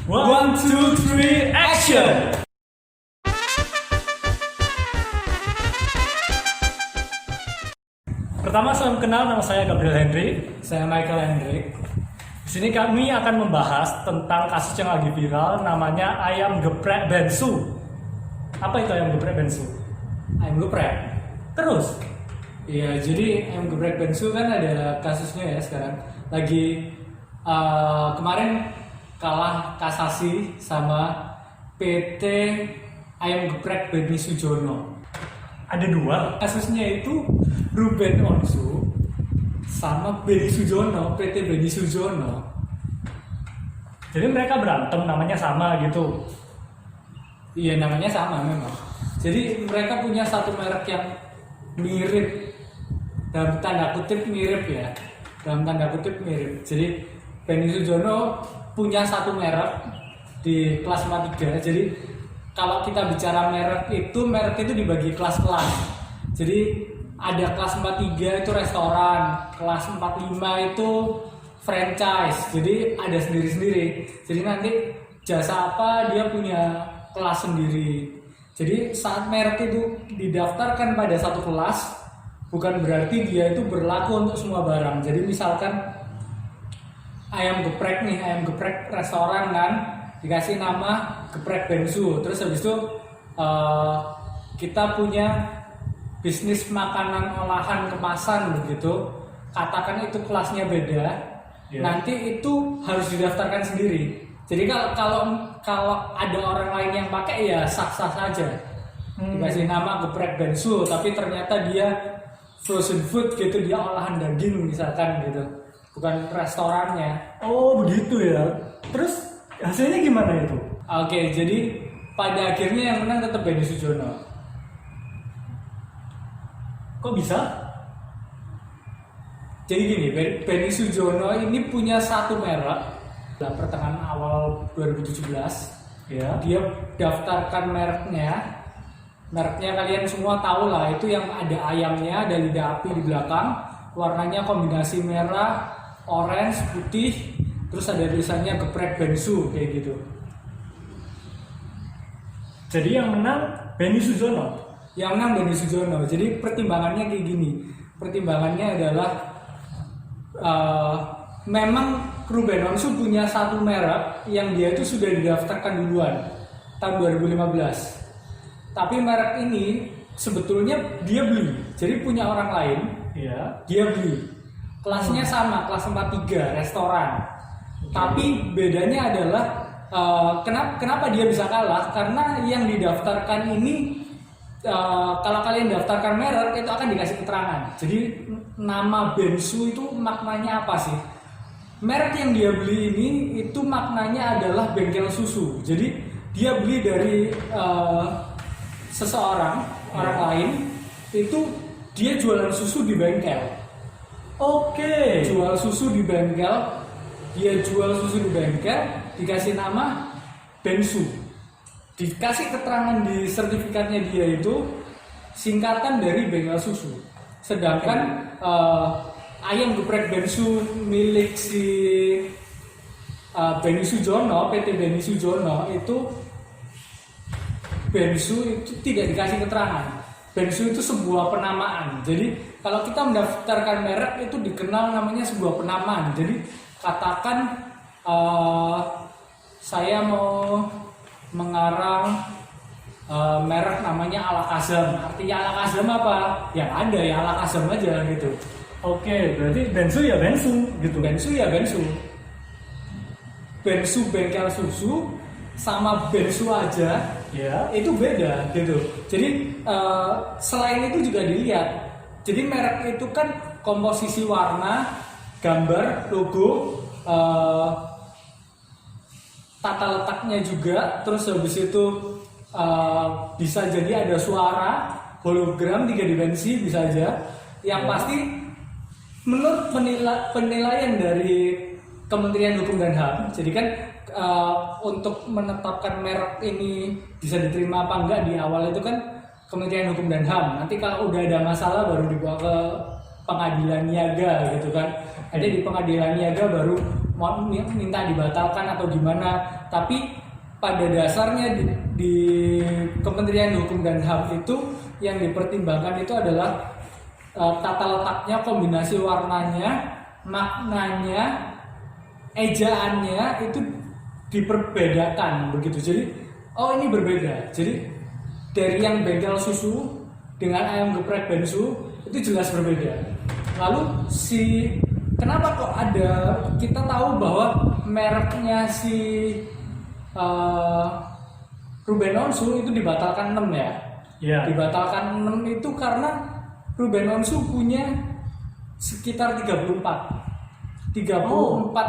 One, two, three, action! Pertama, salam kenal, nama saya Gabriel Hendrik. Saya Michael Hendrik. Di sini kami akan membahas tentang kasus yang lagi viral, namanya ayam geprek bensu. Apa itu ayam geprek bensu? Ayam geprek. Terus? Iya, jadi ayam geprek bensu kan ada kasusnya ya sekarang. Lagi kemarin kalah kasasi sama PT Ayam Geprek Beni Sujono. Ada dua. Kasusnya itu Ruben Onsu sama Beni Sujono, PT Beni Sujono. Jadi mereka berantem, namanya sama gitu. Iya, namanya sama memang. Jadi mereka punya satu merek yang mirip, dalam tanda kutip mirip ya, dalam tanda kutip mirip. Jadi Beni Sujono punya satu merek di kelas 43. Jadi kalau kita bicara merek itu dibagi kelas-kelas. Jadi ada kelas 43 itu restoran, kelas 45 itu franchise. Jadi ada sendiri-sendiri. Jadi nanti jasa apa dia punya kelas sendiri. Jadi saat merek itu didaftarkan pada satu kelas, bukan berarti dia itu berlaku untuk semua barang. Jadi misalkan ayam geprek nih, ayam geprek restoran kan, dikasih nama geprek bensu. Terus habis itu kita punya bisnis makanan olahan kemasan begitu, katakan itu kelasnya beda, nanti itu harus didaftarkan sendiri. Jadi kalau ada orang lain yang pakai ya sah-sah saja, dikasih nama geprek bensu, tapi ternyata dia frozen food gitu, dia olahan daging misalkan gitu, bukan restorannya. Oh begitu ya. Terus hasilnya gimana itu? Oke, jadi pada akhirnya yang menang tetap Beni Sujono. Kok bisa? Jadi gini, Beni Sujono ini punya satu merek. Pertengahan awal 2017 Ya. dia daftarkan mereknya kalian semua tahu lah, itu yang ada ayamnya, ada lidah api di belakang, warnanya kombinasi merah, orange, putih, terus ada tulisannya geprek bensu kayak gitu. Jadi yang menang Beni Sujono. Yang menang Beni Sujono. Jadi pertimbangannya kayak gini. Pertimbangannya adalah memang Ruben Onsu punya satu merek yang dia itu sudah didaftarkan duluan tahun 2015. Tapi merek ini sebetulnya dia beli. Jadi punya orang lain, Ya. dia beli. Kelasnya sama, kelas 43 restoran. Tapi bedanya adalah kenapa dia bisa kalah? Karena yang didaftarkan ini kalau kalian daftarkan merek itu akan dikasih keterangan. Jadi nama bensu itu maknanya apa sih? Merek yang dia beli ini itu maknanya adalah bengkel susu. Jadi dia beli dari seseorang, orang lain, itu dia jualan susu di bengkel. Oke. Jual susu di bengkel, dia jual susu di bengkel, dikasih nama bensu. Dikasih keterangan di sertifikatnya dia itu singkatan dari bengkel susu. Sedangkan ayam geprek bensu milik si Beni Sujono, PT Beni Sujono itu bensu itu tidak dikasih keterangan. Bensu itu sebuah penamaan. Jadi kalau kita mendaftarkan merek itu dikenal namanya sebuah penamaan. Jadi katakan saya mau mengarang merek namanya Alakazam. Artinya Alakazam apa? Yang ada ya Alakazam aja gitu. Oke, berarti bensu ya bensu gitu. Bensu ya bensu. Bensu bengkel susu sama bensu aja Ya. itu beda gitu. Jadi selain itu juga dilihat. Jadi merek itu kan komposisi warna, gambar, logo, tata letaknya juga. Terus habis itu bisa jadi ada suara, hologram, 3 dimensi bisa aja. Yang pasti menurut penilaian dari Kementerian Hukum dan HAM, jadi kan untuk menetapkan merek ini bisa diterima apa enggak di awal itu kan Kementerian Hukum dan HAM. Nanti kalau udah ada masalah baru dibawa ke pengadilan niaga gitu kan. Ada di pengadilan niaga baru mau minta dibatalkan atau gimana. Tapi pada dasarnya di Kementerian Hukum dan HAM itu yang dipertimbangkan itu adalah tata letaknya, kombinasi warnanya, maknanya, ejaannya itu diperbedakan begitu. Jadi oh ini berbeda. Jadi dari yang bengkel susu dengan ayam geprek bensu itu jelas berbeda. Lalu kenapa kok ada, kita tahu bahwa mereknya si Ruben Onsu itu dibatalkan 6 ya. Iya. Dibatalkan 6 itu karena Ruben Onsu punya sekitar 34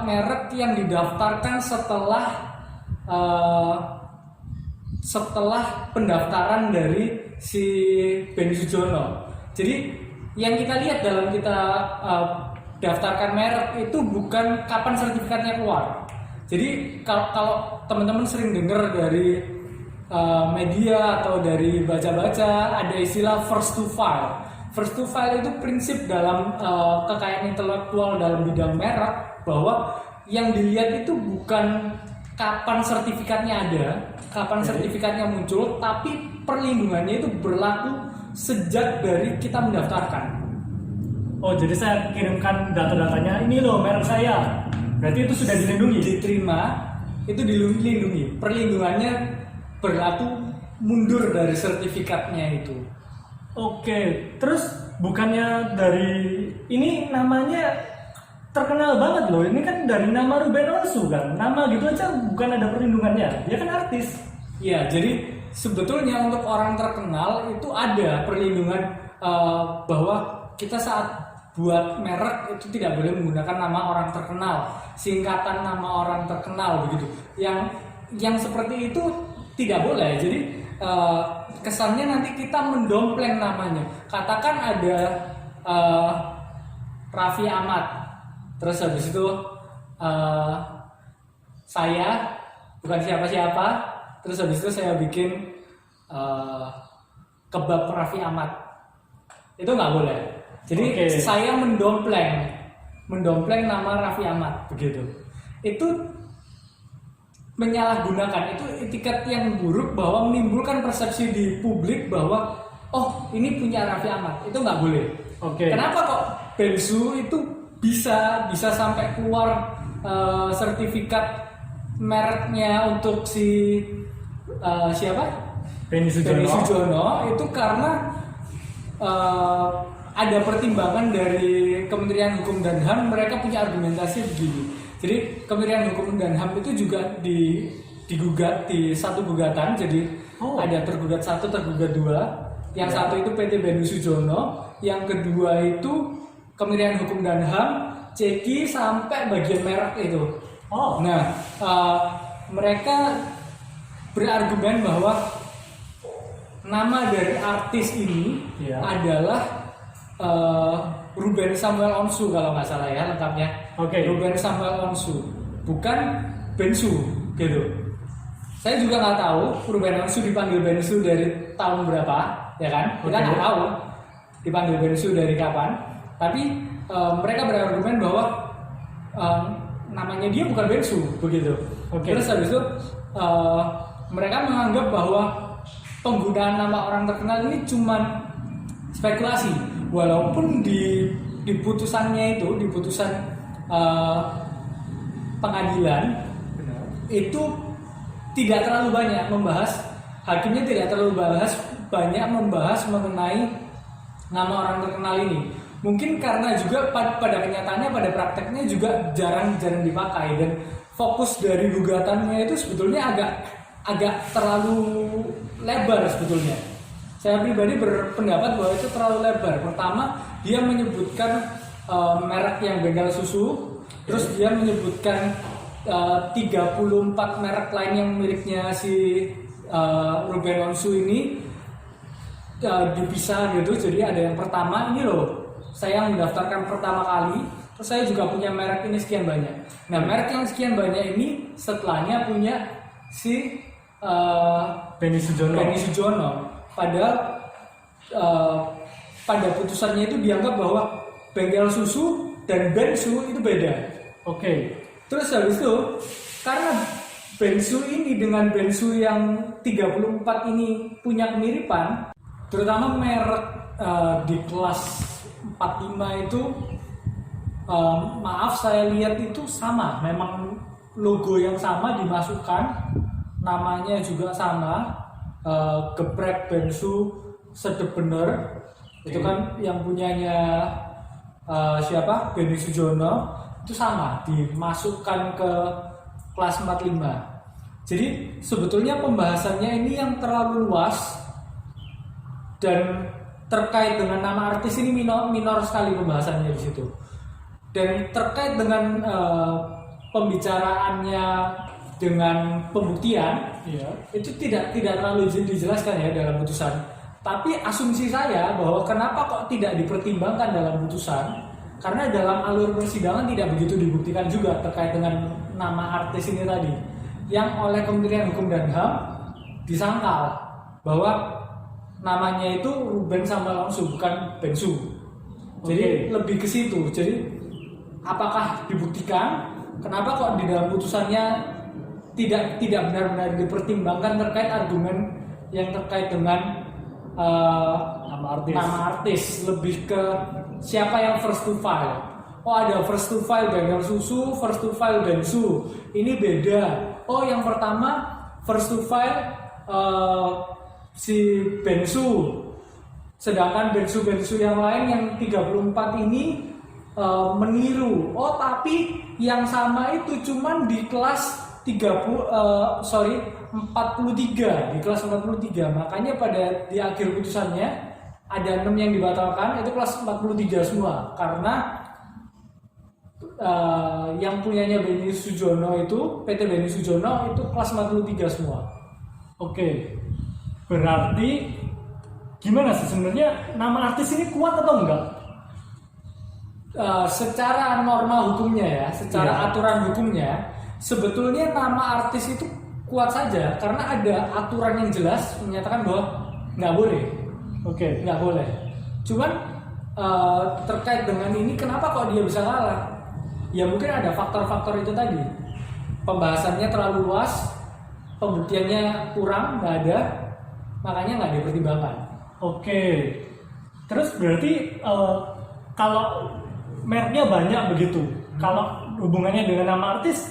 merek yang didaftarkan setelah pendaftaran dari si Benny Sujono. Jadi yang kita lihat dalam kita daftarkan merek itu bukan kapan sertifikatnya keluar. Jadi kalau teman-teman sering dengar dari media atau dari baca-baca ada istilah first to file. First to file itu prinsip dalam kekayaan intelektual dalam bidang merek, bahwa yang dilihat itu bukan kapan sertifikatnya ada, kapan sertifikatnya muncul, tapi perlindungannya itu berlaku sejak dari kita mendaftarkan. Oh, jadi saya kirimkan data-datanya, ini loh merek saya. Berarti itu sudah dilindungi? Diterima, itu dilindungi. Perlindungannya berlaku mundur dari sertifikatnya itu. Oke, terus bukannya dari ini namanya terkenal banget loh. Ini kan dari nama Ruben Onsu kan. Nama gitu aja bukan ada perlindungannya. Dia kan artis. Iya, jadi sebetulnya untuk orang terkenal itu ada perlindungan bahwa kita saat buat merek itu tidak boleh menggunakan nama orang terkenal, singkatan nama orang terkenal begitu. Yang seperti itu tidak boleh. Jadi kesannya nanti kita mendompleng namanya. Katakan ada Raffi Ahmad, terus habis itu saya bukan siapa-siapa, terus habis itu saya bikin kebab Raffi Ahmad, itu nggak boleh. Jadi saya mendompleng nama Raffi Ahmad begitu. Itu menyalahgunakan, itu etiket yang buruk, bahwa menimbulkan persepsi di publik bahwa oh ini punya Raffi Ahmad, itu nggak boleh. Kenapa kok bensu itu bisa sampai keluar sertifikat mereknya untuk si siapa? Benny Sujono itu karena ada pertimbangan dari Kementerian Hukum dan HAM. Mereka punya argumentasi begini. Jadi Kementerian Hukum dan HAM itu juga digugat di satu gugatan. Jadi ada tergugat 1, tergugat 2. Yang satu itu PT Benny Sujono, yang kedua itu Kementerian Hukum dan HAM, Ceki sampai bagian merek itu. Nah, mereka berargumen bahwa nama dari artis ini adalah Ruben Samuel Onsu kalau nggak salah ya lengkapnya. Ruben Samuel Onsu, bukan Bensu gitu. Saya juga nggak tahu Ruben Onsu dipanggil Bensu dari tahun berapa, ya kan? Kita nggak tahu dipanggil Bensu dari kapan. Tapi mereka berargumen bahwa namanya dia bukan Bensu begitu. Terus habis itu mereka menganggap bahwa penggunaan nama orang terkenal ini cuma spekulasi, walaupun di putusannya itu, di putusan pengadilan itu tidak terlalu banyak membahas, hakimnya tidak terlalu banyak membahas mengenai nama orang terkenal ini. Mungkin karena juga pada kenyataannya, pada prakteknya juga jarang dipakai, dan fokus dari gugatannya itu sebetulnya agak terlalu lebar sebetulnya. Saya pribadi berpendapat bahwa itu terlalu lebar. Pertama, dia menyebutkan merek yang bengkel susu, terus dia menyebutkan 34 merek lain yang miliknya si Ruben Onsu ini dipisah gitu. Jadi ada yang pertama, ini loh, saya mendaftarkan pertama kali, terus saya juga punya merek ini sekian banyak. Nah, merek yang sekian banyak ini setelahnya punya si Benny Sujono. Padahal pada putusannya itu dianggap bahwa bengkel susu dan bensu itu beda. Oke. Terus habis itu karena bensu ini dengan bensu yang 34 ini punya kemiripan, terutama merek di kelas 45 itu maaf saya lihat itu sama, memang logo yang sama dimasukkan, namanya juga sama, geprek bensu sedep bener. Itu kan yang punyanya siapa? Benny Sujono, itu sama dimasukkan ke kelas 45. Jadi sebetulnya pembahasannya ini yang terlalu luas dan terkait dengan nama artis ini minor sekali pembahasannya di situ. Dan terkait dengan pembicaraannya dengan pembuktian, ya, itu tidak terlalu dijelaskan ya dalam putusan. Tapi asumsi saya bahwa kenapa kok tidak dipertimbangkan dalam putusan, karena dalam alur persidangan tidak begitu dibuktikan juga terkait dengan nama artis ini tadi, yang oleh Kementerian Hukum dan HAM disangkal bahwa namanya itu Ruben Sambal Longsu bukan Bensu. Jadi lebih ke situ. Jadi apakah dibuktikan? Kenapa kok di dalam putusannya tidak benar-benar dipertimbangkan terkait argumen yang terkait dengan nama artis, lebih ke siapa yang first to file. Oh, ada first to file bengkel susu, first to file bensu. Ini beda. Oh, yang pertama first to file si bensu. Sedangkan bensu-bensu yang lain yang 34 ini meniru. Oh, tapi yang sama itu cuman di kelas 43, di kelas 43. Makanya pada di akhir putusannya ada 6 yang dibatalkan, itu kelas 43 semua. Karena yang punyanya Benny Sujono itu, PT Benny Sujono itu kelas 43 semua. Oke. Berarti gimana sih sebenarnya nama artis ini kuat atau enggak? Secara norma hukumnya ya, secara aturan hukumnya, sebetulnya nama artis itu kuat saja karena ada aturan yang jelas menyatakan bahwa nggak boleh. Oke. Nggak boleh. Cuman terkait dengan ini kenapa kok dia bisa kalah? Ya mungkin ada faktor-faktor itu tadi. Pembahasannya terlalu luas, pembuktiannya kurang, nggak ada, makanya nggak dipertimbangkan. Oke. Terus berarti kalau mereknya banyak begitu, kalau hubungannya dengan nama artis,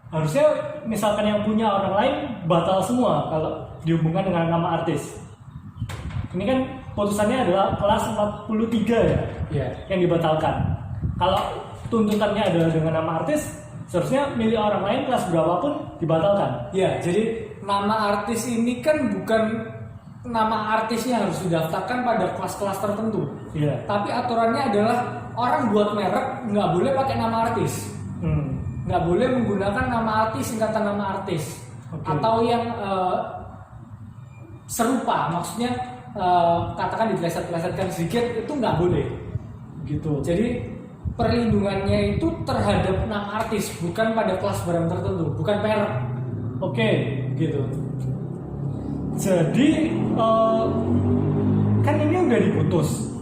harusnya misalkan yang punya orang lain batal semua kalau dihubungkan dengan nama artis. Ini kan putusannya adalah kelas 43 ya, yang dibatalkan. Kalau tuntutannya adalah dengan nama artis, seharusnya milih orang lain kelas berapapun dibatalkan. Ya, jadi nama artis ini kan bukan nama artisnya harus didaftarkan pada kelas-kelas tertentu. Iya. Tapi aturannya adalah orang buat merek nggak boleh pakai nama artis. Nggak boleh menggunakan nama artis, singkatan nama artis. Atau yang serupa, maksudnya katakan dipleset-plesetkan sedikit, itu nggak boleh. Gitu. Jadi perlindungannya itu terhadap nama artis, bukan pada kelas barang tertentu, bukan merek. Oke. Gitu. Jadi kan ini udah diputus.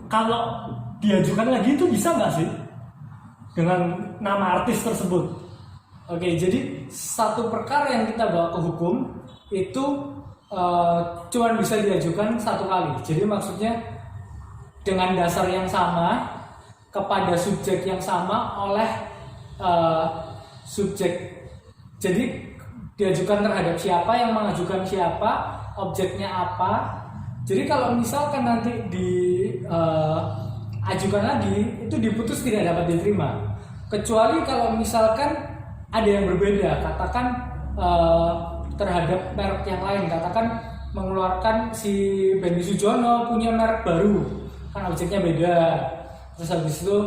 Kalau diajukan lagi itu bisa nggak sih dengan nama artis tersebut? Oke, jadi satu perkara yang kita bawa ke hukum itu cuma bisa diajukan satu kali. Jadi maksudnya dengan dasar yang sama kepada subjek yang sama oleh subjek. Jadi diajukan terhadap siapa, yang mengajukan siapa, objeknya apa. Jadi kalau misalkan nanti diajukan lagi, itu diputus tidak dapat diterima. Kecuali kalau misalkan ada yang berbeda, katakan terhadap merek yang lain, katakan mengeluarkan si Benny Sujono punya merek baru, kan objeknya beda. Terus habis itu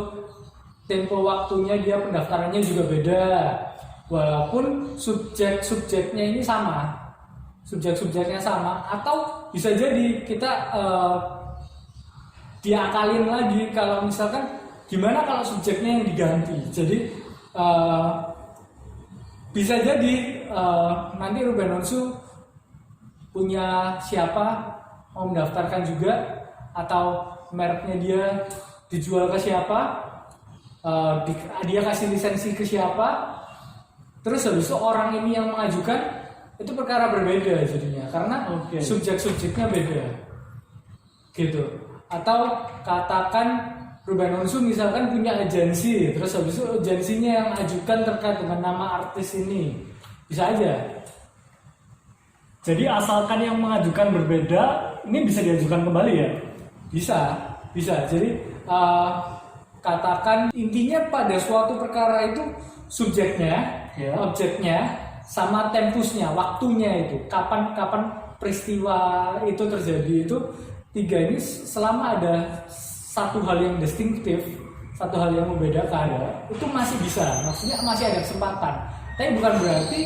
tempo waktunya dia pendaftarannya juga beda. Walaupun subjeknya ini sama, subjeknya sama, atau bisa jadi kita diakalin lagi kalau misalkan gimana kalau subjeknya yang diganti. Jadi bisa jadi nanti Ruben Onsu punya siapa mau mendaftarkan juga, atau mereknya dia dijual ke siapa, dia kasih lisensi ke siapa, terus habis itu orang ini yang mengajukan, itu perkara berbeda jadinya karena subjek-subjeknya beda gitu. Atau katakan Ruben Onsu misalkan punya agensi, terus habis itu agensinya yang ajukan terkait dengan nama artis ini, bisa aja. Jadi asalkan yang mengajukan berbeda, ini bisa diajukan kembali ya? Bisa. Jadi katakan intinya pada suatu perkara itu subjeknya, objeknya, sama tempusnya, waktunya itu, kapan peristiwa itu terjadi itu, tiga ini selama ada satu hal yang distinktif, satu hal yang membedakan, itu masih bisa, maksudnya masih ada kesempatan. Tapi bukan berarti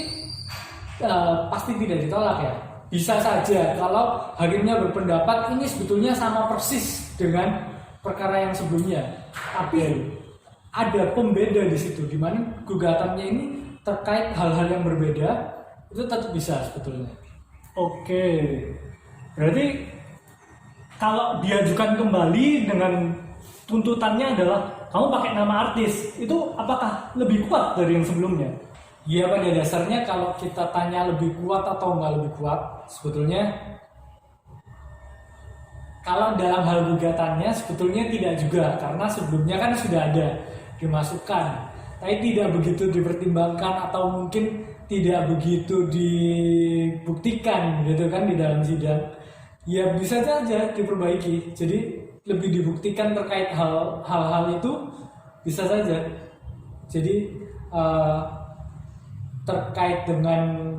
pasti tidak ditolak ya. Bisa saja kalau hakimnya berpendapat ini sebetulnya sama persis dengan perkara yang sebelumnya, tapi ada pembeda di situ, di mana gugatannya ini terkait hal-hal yang berbeda, itu tetap bisa sebetulnya. Oke, berarti kalau diajukan kembali dengan tuntutannya adalah kamu pakai nama artis, itu apakah lebih kuat dari yang sebelumnya? Ya pada dasarnya kalau kita tanya lebih kuat atau nggak lebih kuat, sebetulnya kalau dalam hal gugatannya sebetulnya tidak juga, karena sebelumnya kan sudah ada dimasukkan, tapi tidak begitu dipertimbangkan atau mungkin tidak begitu dibuktikan gitu kan di dalam sidang. Ya bisa saja diperbaiki, jadi lebih dibuktikan terkait hal-hal itu bisa saja. Jadi terkait dengan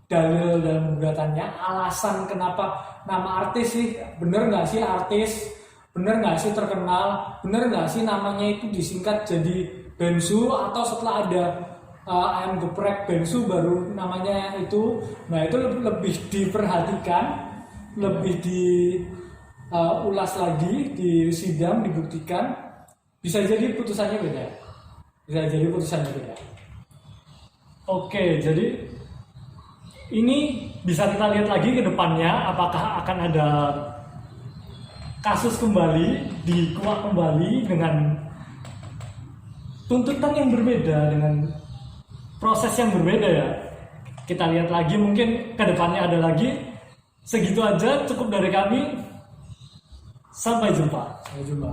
dalil dalam gugatannya, alasan kenapa nama artis sih, bener nggak sih artis, bener nggak sih terkenal, bener nggak sih namanya itu disingkat jadi Bensu, atau setelah ada ayam geprek Bensu baru namanya itu. Nah itu lebih diperhatikan, lebih diulas lagi di sidang, dibuktikan, bisa jadi putusannya beda. Oke, jadi ini bisa kita lihat lagi ke depannya apakah akan ada kasus kembali, dikuak kembali dengan tuntutan yang berbeda, dengan proses yang berbeda ya. Kita lihat lagi, mungkin ke depannya ada lagi. Segitu aja, cukup dari kami. Sampai jumpa. Sampai jumpa.